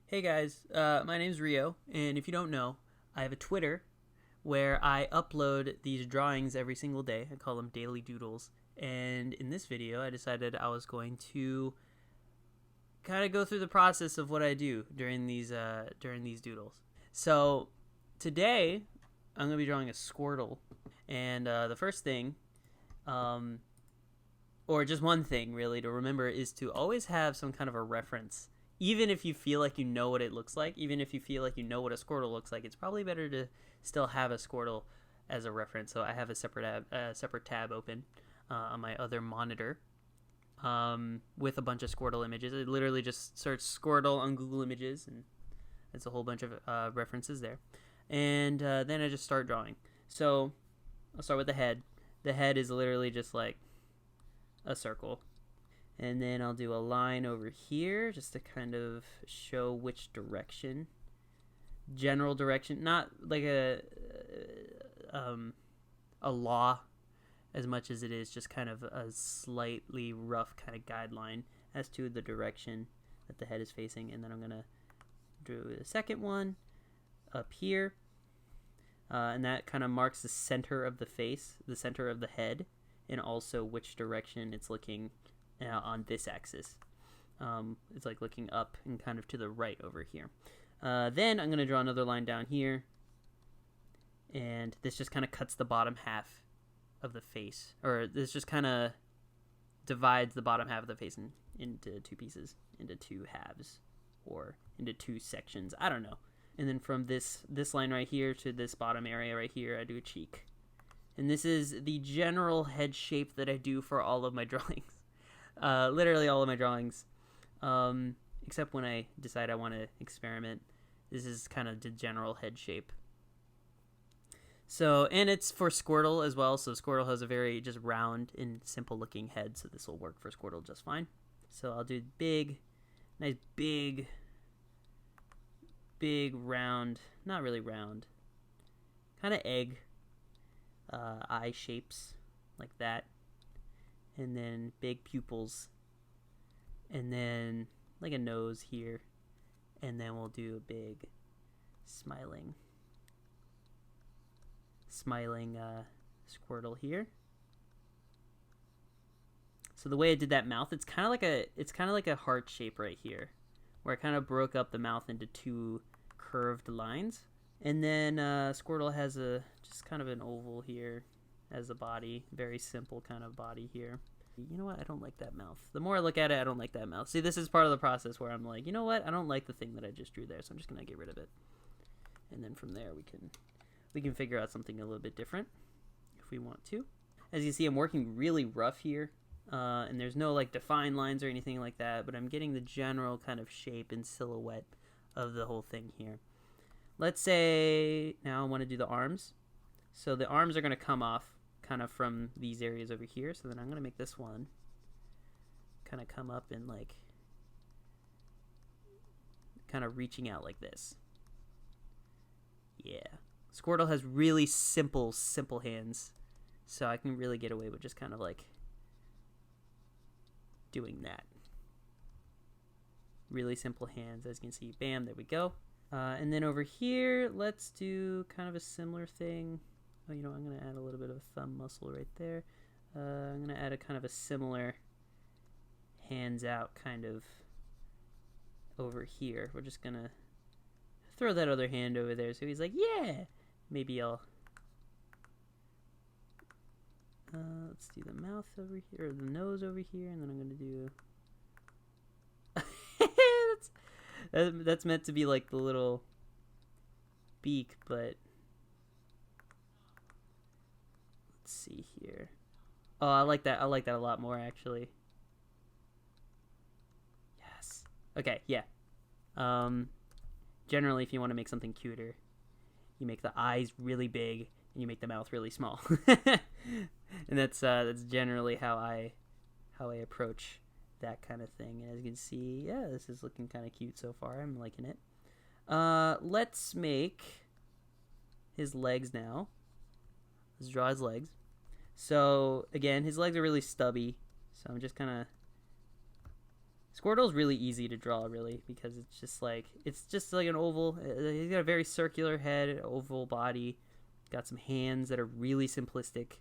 Hey guys, my name's Rio, and if you don't know, I have a Twitter where I upload these drawings every single day. I call them daily doodles. And in this video, I decided I was going to kind of go through the process of what I do during these doodles. So today, I'm going to be drawing a Squirtle, and the first thing, um, or just one thing really to remember, is to always have some kind of a reference. Even if you feel like you know what it looks like, even if you feel like you know what a Squirtle looks like, it's probably better to still have a Squirtle as a reference. So I have a separate tab open on my other monitor with a bunch of Squirtle images. I literally just search Squirtle on Google Images, and it's a whole bunch of references there. And then I just start drawing. So I'll start with the head. The head is literally just like a circle. And then I'll do a line over here just to kind of show which direction. General direction, not like a law as much as it is just kind of a slightly rough kind of guideline as to the direction that the head is facing. And then I'm going to do the second one up here. And that kind of marks the center of the face, the center of the head, and also which direction it's looking on this axis. It's like looking up and kind of to the right over here. Then I'm going to draw another line down here, and this just kind of cuts the bottom half of the face, or this just kind of divides the bottom half of the face into two pieces, into two halves, or into two sections. I don't know. And then from this line right here to this bottom area right here, I do a cheek. And this is the general head shape that I do for all of my drawings. Literally all of my drawings, except when I decide I want to experiment. This is kind of the general head shape. So, and it's for Squirtle as well, so Squirtle has a very just round and simple looking head, so this will work for Squirtle just fine. So I'll do nice big round, not really round, kind of egg eye shapes like that. And then big pupils, and then like a nose here, and then we'll do a big smiling Squirtle here. So the way I did that mouth, it's kind of like a heart shape right here, where I kind of broke up the mouth into two curved lines. And then Squirtle has just kind of an oval here as a body, very simple kind of body here. You know what? I don't like that mouth. The more I look at it, I don't like that mouth. See, this is part of the process where I'm like, you know what? I don't like the thing that I just drew there, so I'm just gonna get rid of it. And then from there, we can figure out something a little bit different if we want to. As you see, I'm working really rough here, and there's no like defined lines or anything like that, but I'm getting the general kind of shape and silhouette of the whole thing here. Let's say now I want to do the arms. So the arms are going to come off kind of from these areas over here. So then I'm going to make this one kind of come up and like kind of reaching out like this. Yeah. Squirtle has really simple hands. So I can really get away with just kind of like doing that. Really simple hands, as you can see. Bam, there we go. And then over here, let's do kind of a similar thing. Oh, you know, I'm going to add a little bit of a thumb muscle right there. I'm going to add a kind of a similar hands out kind of over here. We're just going to throw that other hand over there. So he's like, yeah! Maybe I'll... let's do the mouth over here, or the nose over here, and then I'm going to do... That's meant to be like the little beak, but let's see here. Oh, I like that. I like that a lot more, actually. Yes. Okay, yeah. Generally, if you want to make something cuter, you make the eyes really big and you make the mouth really small. And that's generally how I approach that kind of thing. And as you can see, yeah, this is looking kind of cute so far. I'm liking it. Let's make his legs now. Let's draw his legs. So again, his legs are really stubby, so I'm just kind of Squirtle's really easy to draw, really, because it's just like an oval. He's got a very circular head, oval body, got some hands that are really simplistic,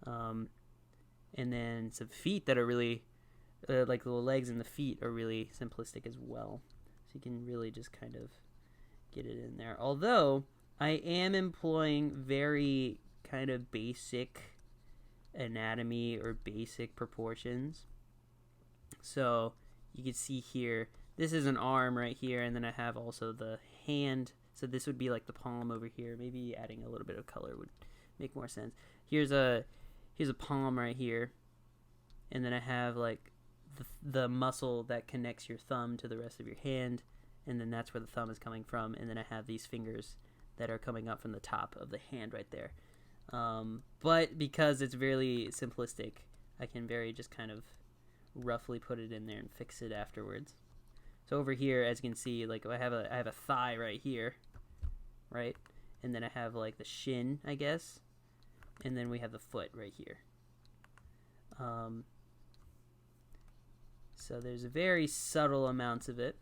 and then some feet that are really like the legs and the feet are really simplistic as well. So you can really just kind of get it in there. Although I am employing very kind of basic anatomy or basic proportions. So you can see here, this is an arm right here, and then I have also the hand. So this would be like the palm over here. Maybe adding a little bit of color would make more sense. Here's a palm right here, and then I have like the muscle that connects your thumb to the rest of your hand, and then that's where the thumb is coming from, and then I have these fingers that are coming up from the top of the hand right there. But because it's really simplistic, I can very just kind of roughly put it in there and fix it afterwards. So over here, as you can see, like I have a thigh right here, right? And then I have like the shin, I guess, and then we have the foot right here. So there's very subtle amounts of it.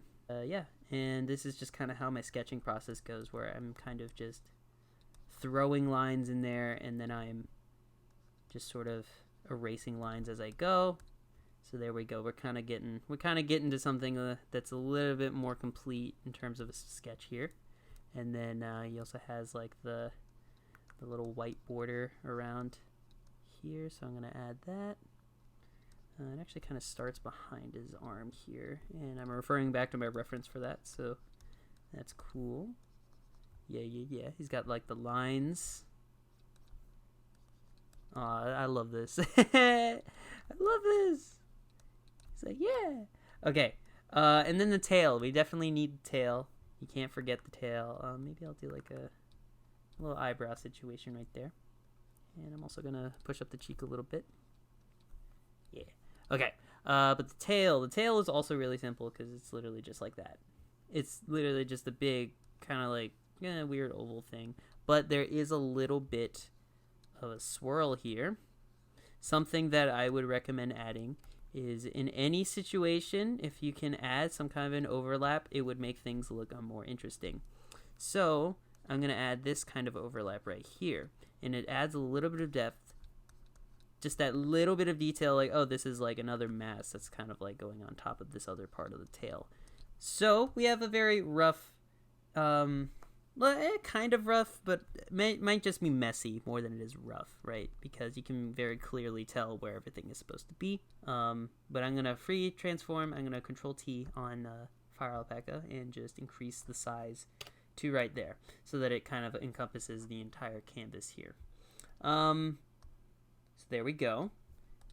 Yeah, and this is just kind of how my sketching process goes, where I'm kind of just throwing lines in there, and then I'm just sort of erasing lines as I go. So there we go. We're kind of getting to something that's a little bit more complete in terms of a sketch here. And then he also has like the little white border around here, so I'm gonna add that. It actually kind of starts behind his arm here, and I'm referring back to my reference for that, so that's cool. Yeah. He's got like the lines. Aw, I love this. I love this. He's like, yeah. Okay, and then the tail. We definitely need the tail. You can't forget the tail. Maybe I'll do like a little eyebrow situation right there. And I'm also gonna push up the cheek a little bit. Yeah. Okay, but the tail is also really simple because it's literally just like that. It's literally just a big kind of like weird oval thing, but there is a little bit of a swirl here. Something that I would recommend adding is in any situation, if you can add some kind of an overlap, it would make things look more interesting. So I'm going to add this kind of overlap right here, and it adds a little bit of depth. Just that little bit of detail, like, oh, this is like another mass that's kind of like going on top of this other part of the tail. So we have a very rough, kind of rough, but might just be messy more than it is rough, right? Because you can very clearly tell where everything is supposed to be. But I'm going to free transform. I'm going to Control T on Fire Alpaca and just increase the size to right there so that it kind of encompasses the entire canvas here. So there we go.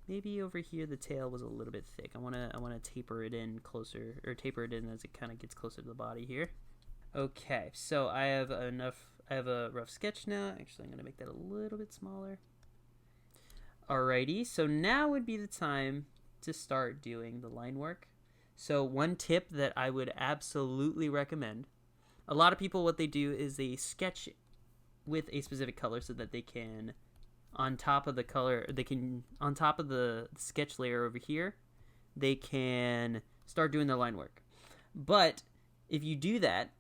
Maybe over here the tail was a little bit thick. I wanna taper it in closer, or taper it in as it kind of gets closer to the body here. Okay, so I have a rough sketch now. Actually, I'm gonna make that a little bit smaller. Alrighty, so now would be the time to start doing the line work. So one tip that I would absolutely recommend, a lot of people, what they do is they sketch with a specific color so that they can, on top of the sketch layer over here, they can start doing their line work. But if you do that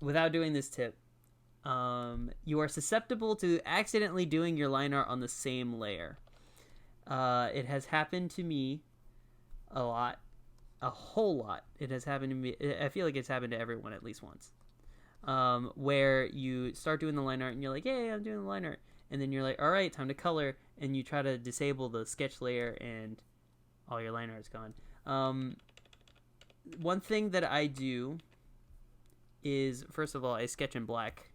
without doing this tip, you are susceptible to accidentally doing your line art on the same layer. It has happened to me a whole lot. It has happened to me. I feel like it's happened to everyone at least once. Where you start doing the line art and you're like, "Yay, I'm doing the line art." And then you're like, all right, time to color, and you try to disable the sketch layer, and all your line art's gone. One thing that I do is, first of all, I sketch in black,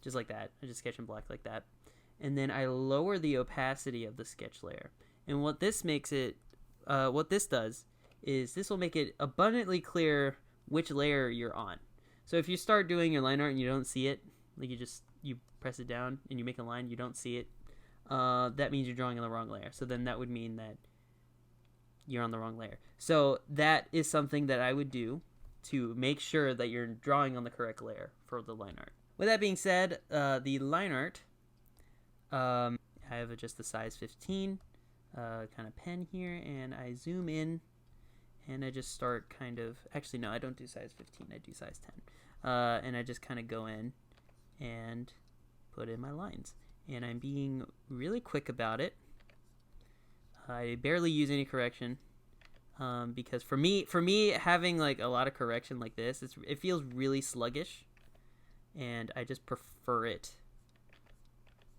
just like that. I just sketch in black like that. And then I lower the opacity of the sketch layer. And what this does is this will make it abundantly clear which layer you're on. So if you start doing your line art and you don't see it, like you press it down and you make a line, you don't see it, that means you're drawing on the wrong layer. So then that would mean that you're on the wrong layer. So that is something that I would do to make sure that you're drawing on the correct layer for the line art. With that being said, the line art, I have just the size 15 kind of pen here, and I zoom in and I just start kind of, actually no, I don't do size 15, I do size 10. And I just kind of go in and put in my lines. And I'm being really quick about it. I barely use any correction. Because for me, having like a lot of correction like this, it feels really sluggish, and I just prefer it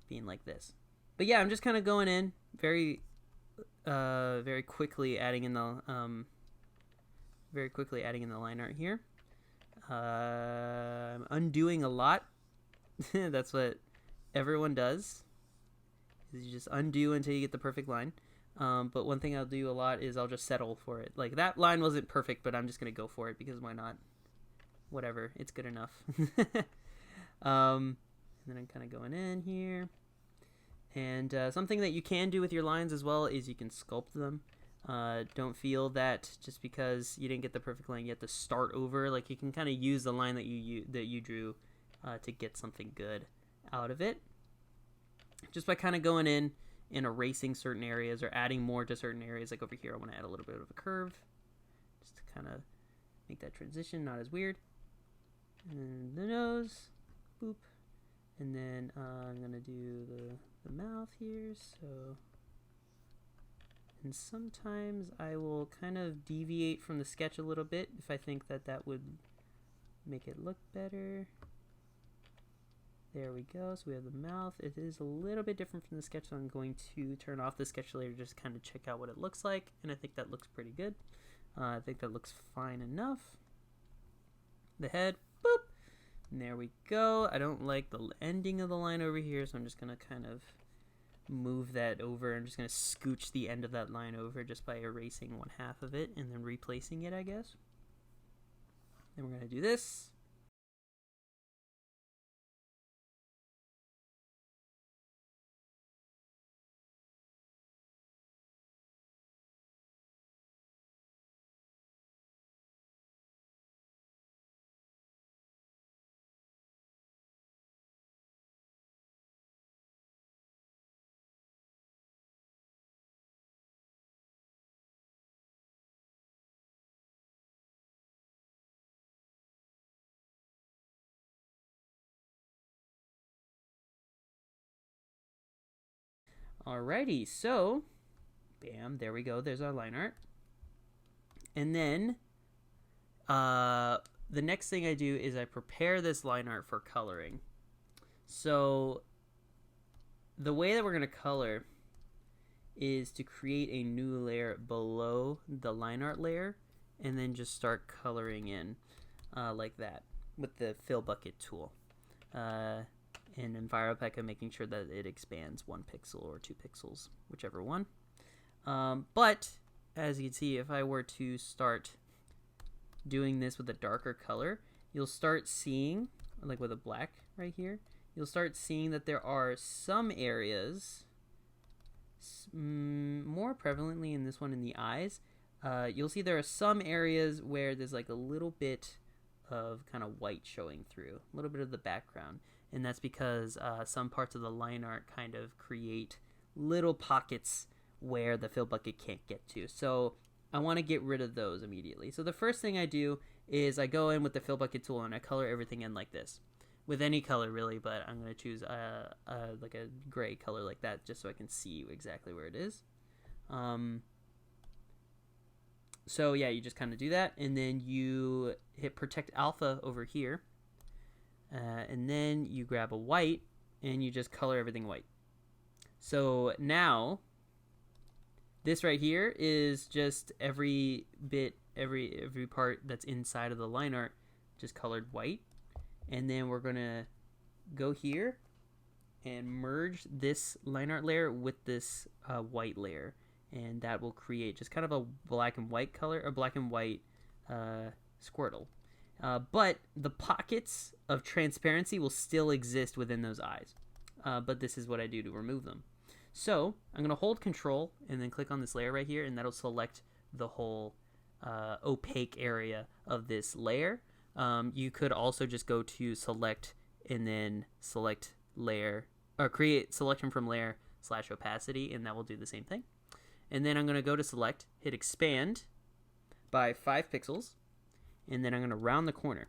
being like this. But yeah, I'm just kind of going in very quickly, adding in the line art here. I'm undoing a lot. That's what everyone does. Is you just undo until you get the perfect line. But one thing I'll do a lot is I'll just settle for it. Like, that line wasn't perfect, but I'm just going to go for it because why not? Whatever. It's good enough. And then I'm kind of going in here. And something that you can do with your lines as well is you can sculpt them. Don't feel that just because you didn't get the perfect line, you have to start over. Like, you can kind of use the line that you drew to get something good out of it. Just by kind of going in and erasing certain areas or adding more to certain areas. Like over here, I want to add a little bit of a curve just to kind of make that transition not as weird. And the nose, boop. And then I'm going to do the mouth here. So, and sometimes I will kind of deviate from the sketch a little bit if I think that would make it look better. There we go. So we have the mouth. It is a little bit different from the sketch, so I'm going to turn off the sketch layer just to kind of check out what it looks like, and I think that looks pretty good. I think that looks fine enough. The head, boop, and there we go. I don't like the ending of the line over here, so I'm just going to kind of move that over. I'm just going to scooch the end of that line over just by erasing one half of it and then replacing it, I guess. Then we're going to do this. Alrighty, so, bam, there we go. There's our line art. And then, the next thing I do is I prepare this line art for coloring. So, the way that we're going to color is to create a new layer below the line art layer, and then just start coloring in like that with the fill bucket tool. And EnviroPeca, making sure that it expands 1 pixel or 2 pixels, whichever one. But as you can see, if I were to start doing this with a darker color, you'll start seeing, like with a black right here, you'll start seeing that there are some areas, more prevalently in this one in the eyes, you'll see there are some areas where there's like a little bit of kind of white showing through, a little bit of the background. And that's because some parts of the line art kind of create little pockets where the fill bucket can't get to. So I want to get rid of those immediately. So the first thing I do is I go in with the fill bucket tool and I color everything in like this. With any color really, but I'm going to choose like a gray color like that just so I can see exactly where it is. So yeah, you just kind of do that, and then you hit Protect Alpha over here. And then you grab a white and you just color everything white. So now this right here is just every bit, every part that's inside of the line art just colored white. And then we're gonna go here and merge this line art layer with this white layer, and that will create just kind of a black and white color, or black and white Squirtle. But the pockets of transparency will still exist within those eyes. But this is what I do to remove them. So I'm going to hold Control and then click on this layer right here, and that'll select the whole opaque area of this layer. You could also just go to Select and then Select Layer, or create Selection from Layer / Opacity, and that will do the same thing. And then I'm going to go to Select, hit Expand, by 5 pixels, and then I'm going to round the corner.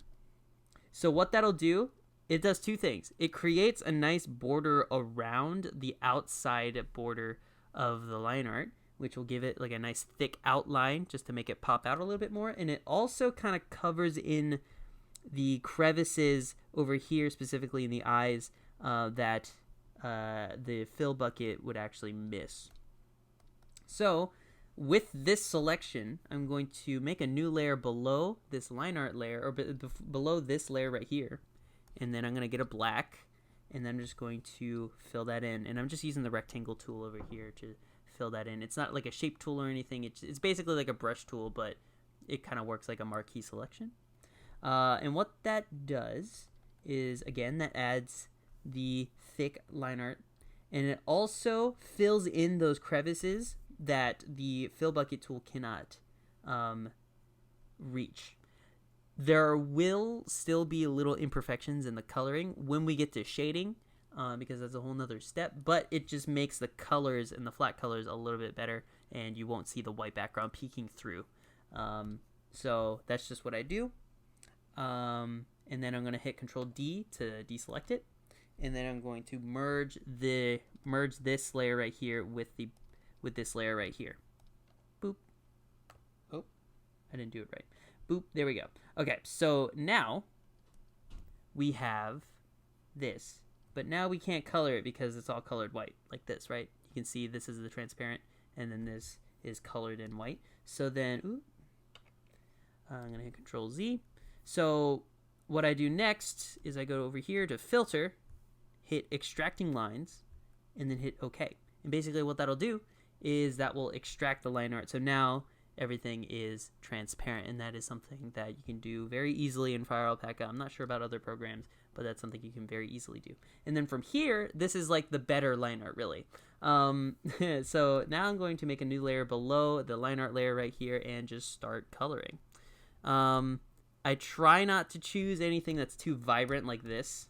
So what that'll do, it does two things. It creates a nice border around the outside border of the line art, which will give it like a nice thick outline just to make it pop out a little bit more. And it also kind of covers in the crevices over here, specifically in the eyes, that the fill bucket would actually miss. So with this selection, I'm going to make a new layer below this line art layer, or below this layer right here. And then I'm going to get a black, and then I'm just going to fill that in. And I'm just using the rectangle tool over here to fill that in. It's not like a shape tool or anything. It's basically like a brush tool, but it kind of works like a marquee selection. And what that does is, again, that adds the thick line art. And it also fills in those crevices that the fill bucket tool cannot reach. There will still be little imperfections in the coloring when we get to shading, because that's a whole nother step, but it just makes the colors and the flat colors a little bit better, and you won't see the white background peeking through. So that's just what I do. And then I'm going to hit Control D to deselect it, and then I'm going to merge this layer right here with this layer right here. Boop. Oh, I didn't do it right. Boop, there we go. Okay, so now we have this, but now we can't color it because it's all colored white, like this, right? You can see this is the transparent, and then this is colored in white. So then, I'm going to hit Control Z. So what I do next is I go over here to Filter, hit Extracting Lines, and then hit OK. And basically what that'll do is that will extract the line art. So now everything is transparent, and that is something that you can do very easily in Fire Alpaca. I'm not sure about other programs, but that's something you can very easily do. And then from here, this is like the better line art, really. So now I'm going to make a new layer below the line art layer right here and just start coloring. I try not to choose anything that's too vibrant like this.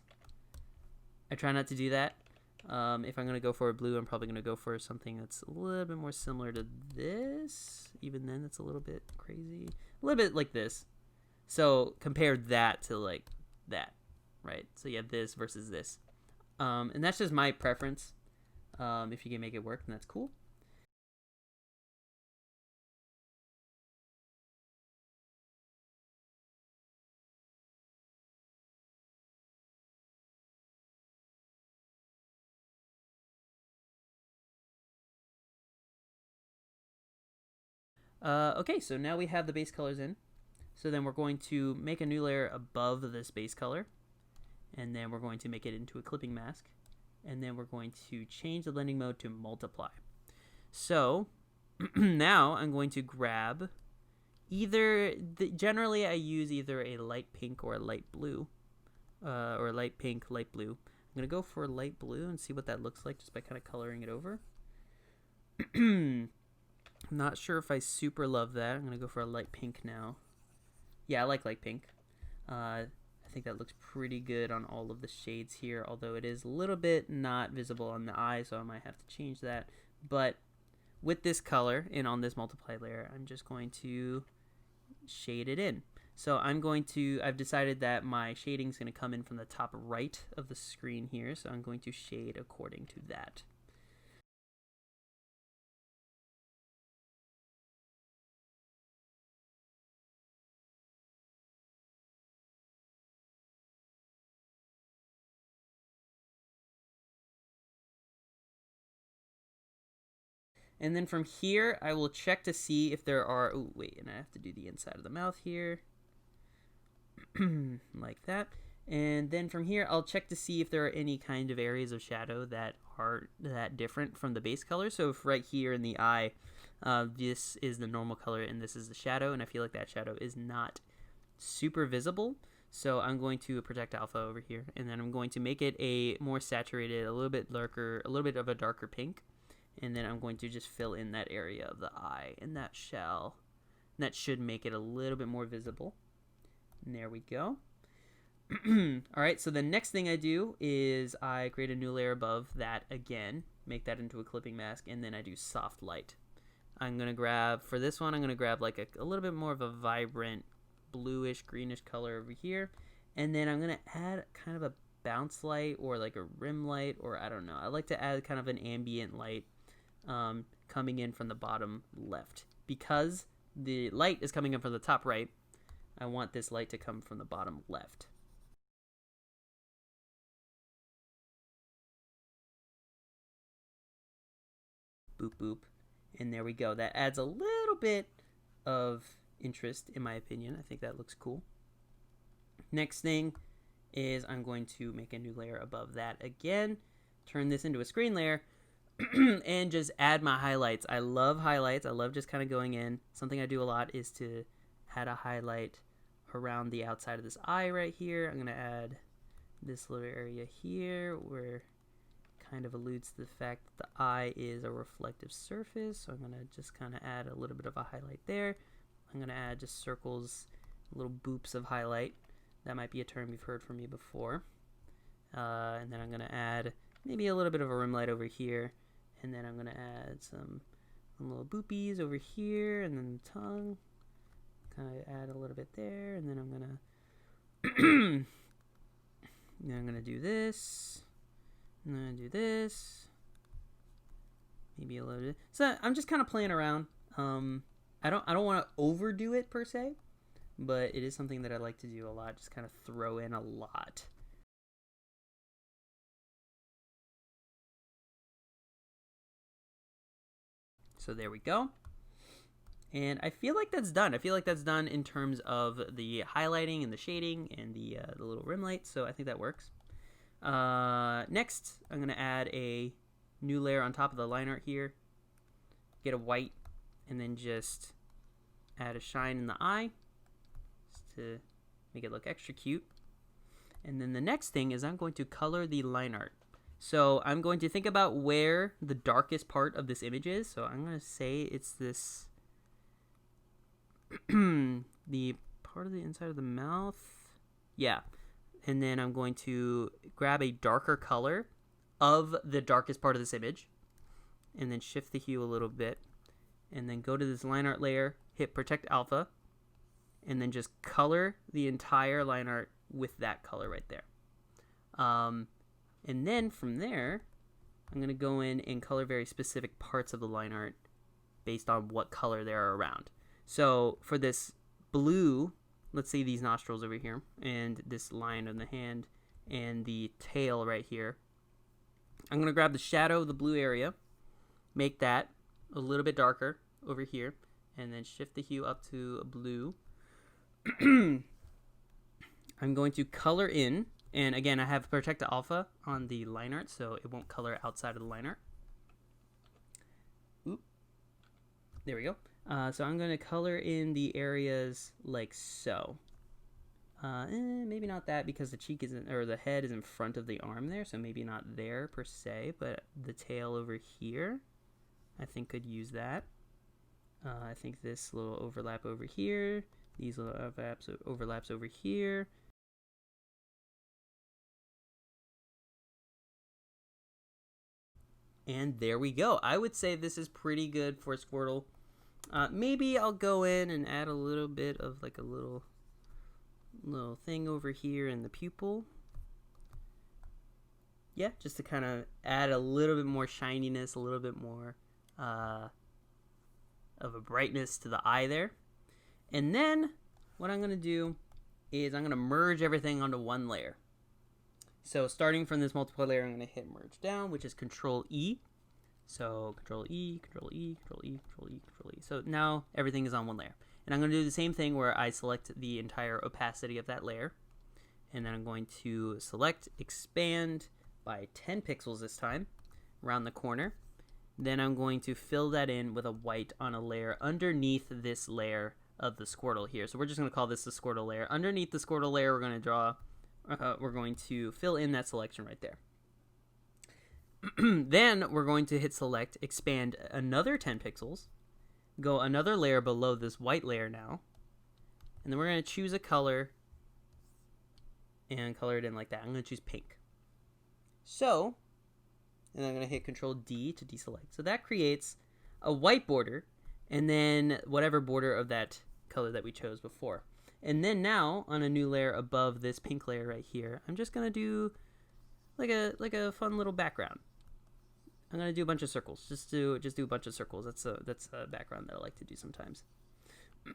I try not to do that. If I'm going to go for a blue, I'm probably going to go for something that's a little bit more similar to this. Even then, it's a little bit crazy. A little bit like this. So compare that to like that, right? So you have this versus this. And that's just my preference. If you can make it work, then that's cool. Okay, so now we have the base colors in. So then we're going to make a new layer above this base color. And then we're going to make it into a clipping mask. And then we're going to change the blending mode to multiply. So now I'm going to grab generally I use either a light pink or a light blue. Or light pink, light blue. I'm going to go for light blue and see what that looks like just by kind of coloring it over. I'm not sure if I super love that. I'm going to go for a light pink now. Yeah, I like light pink. I think that looks pretty good on all of the shades here, although it is a little bit not visible on the eye, so I might have to change that. But with this color and on this multiply layer, I'm just going to shade it in. So I've decided that my shading is going to come in from the top right of the screen here, so I'm going to shade according to that. And then from here, I will check to see if there are, oh wait, and I have to do the inside of the mouth here, like that. And then from here, I'll check to see if there are any kind of areas of shadow that are that different from the base color. So if right here in the eye, this is the normal color and this is the shadow, and I feel like that shadow is not super visible. So I'm going to protect alpha over here, and then I'm going to make it a more saturated, a little bit darker, a little bit of a darker pink. And then I'm going to just fill in that area of the eye, and that should make it a little bit more visible. And there we go. Alright, so the next thing I do is I create a new layer above that again, make that into a clipping mask, and then I do soft light. I'm going to grab, for this one, I'm going to grab like a little bit more of a vibrant bluish, greenish color over here. And then I'm going to add kind of a bounce light or like a rim light, or I don't know. I like to add kind of an ambient light coming in from the bottom left. Because the light is coming in from the top right, I want this light to come from the bottom left. Boop, boop. And there we go. That adds a little bit of interest, in my opinion. I think that looks cool. Next thing is I'm going to make a new layer above that again, turn this into a screen layer, and just add my highlights. I love highlights. I love just kind of going in. Something I do a lot is to add a highlight around the outside of this eye right here. I'm going to add this little area here where kind of alludes to the fact that the eye is a reflective surface. So I'm going to just kind of add a little bit of a highlight there. I'm going to add just circles, little boops of highlight. That might be a term you've heard from me before. And then I'm going to add maybe a little bit of a rim light over here. And then I'm going to add some little boopies over here, and then the tongue. Kind of add a little bit there, and then I'm going to then I'm going to do this. And then I do this. Maybe a little bit. So I'm just kind of playing around. I don't want to overdo it per se, but it is something that I like to do a lot. Just kind of throw in a lot. So there we go. And I feel like that's done. I feel like that's done in terms of the highlighting and the shading and the little rim light. So I think that works. Next, I'm going to add a new layer on top of the line art here. Get a white, and then just add a shine in the eye just to make it look extra cute. And then the next thing is I'm going to color the line art. So I'm going to think about where the darkest part of this image is. So I'm going to say it's this, the part of the inside of the mouth. Yeah. And then I'm going to grab a darker color of the darkest part of this image. And then shift the hue a little bit. And then go to this line art layer, hit Protect Alpha. And then just color the entire line art with that color right there. And then from there, I'm going to go in and color very specific parts of the line art based on what color they're around. So for this blue, let's say these nostrils over here, and this line on the hand, and the tail right here, I'm going to grab the shadow of the blue area, make that a little bit darker over here, and then shift the hue up to a blue. I'm going to color in. And again, I have Protect Alpha on the line art, so it won't color outside of the line art. Oop. There we go. So I'm going to color in the areas like so. Maybe not that, because the cheek isn't, or the head is in front of the arm there, so maybe not there per se, but the tail over here, I think could use that. I think this little overlap over here, these little overlaps over here. And there we go. I would say this is pretty good for Squirtle. Maybe I'll go in and add a little bit of like a little thing over here in the pupil. Yeah, just to kind of add a little bit more shininess, a little bit more of a brightness to the eye there. And then what I'm going to do is I'm going to merge everything onto one layer. So starting from this multiply layer, I'm going to hit merge down, which is Control E. So Control E, Control E, Control E, Control E, Control E. So now everything is on one layer. And I'm going to do the same thing where I select the entire opacity of that layer. And then I'm going to select expand by 10 pixels this time around the corner. Then I'm going to fill that in with a white on a layer underneath this layer of the Squirtle here. So we're just going to call this the Squirtle layer. Underneath the Squirtle layer, we're going to fill in that selection right there. Then we're going to hit select, expand another 10 pixels, go another layer below this white layer now, and then we're going to choose a color and color it in like that. I'm going to choose pink. So, and I'm going to hit Control D to deselect. So that creates a white border and then whatever border of that color that we chose before. And then now on a new layer above this pink layer right here, I'm just gonna do like a fun little background. I'm gonna do a bunch of circles. Just do a bunch of circles. That's a background that I like to do sometimes.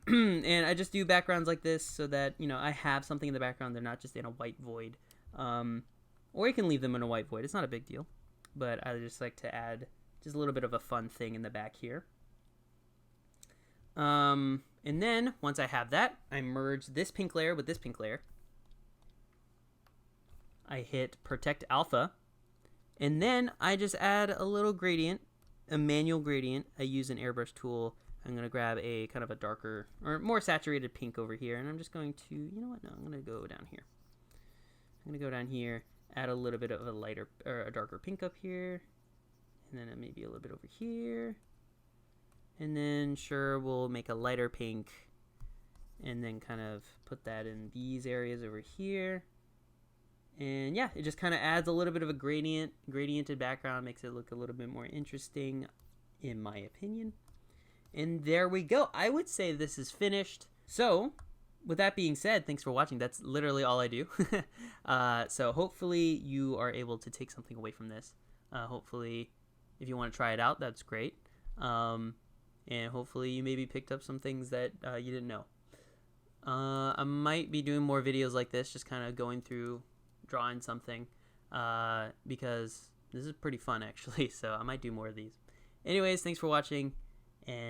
And I just do backgrounds like this so that, you know, I have something in the background. They're not just in a white void. Or you can leave them in a white void. It's not a big deal. But I just like to add just a little bit of a fun thing in the back here. And then once I have that, I merge this pink layer with this pink layer. I hit Protect Alpha. And then I just add a little gradient, a manual gradient. I use an airbrush tool. I'm going to grab a kind of a darker or more saturated pink over here. And I'm just going to, you know what? No, I'm going to go down here. I'm going to go down here, add a little bit of a lighter or a darker pink up here. And then maybe a little bit over here. And then sure, we'll make a lighter pink. And then kind of put that in these areas over here. And yeah, it just kind of adds a little bit of a gradiented background, makes it look a little bit more interesting, in my opinion. And there we go. I would say this is finished. So, with that being said, thanks for watching. That's literally all I do. So hopefully you are able to take something away from this. Hopefully, if you want to try it out, that's great. And hopefully you maybe picked up some things that you didn't know. I might be doing more videos like this, just kind of going through drawing something, because this is pretty fun actually, so I might do more of these. Anyways, thanks for watching, and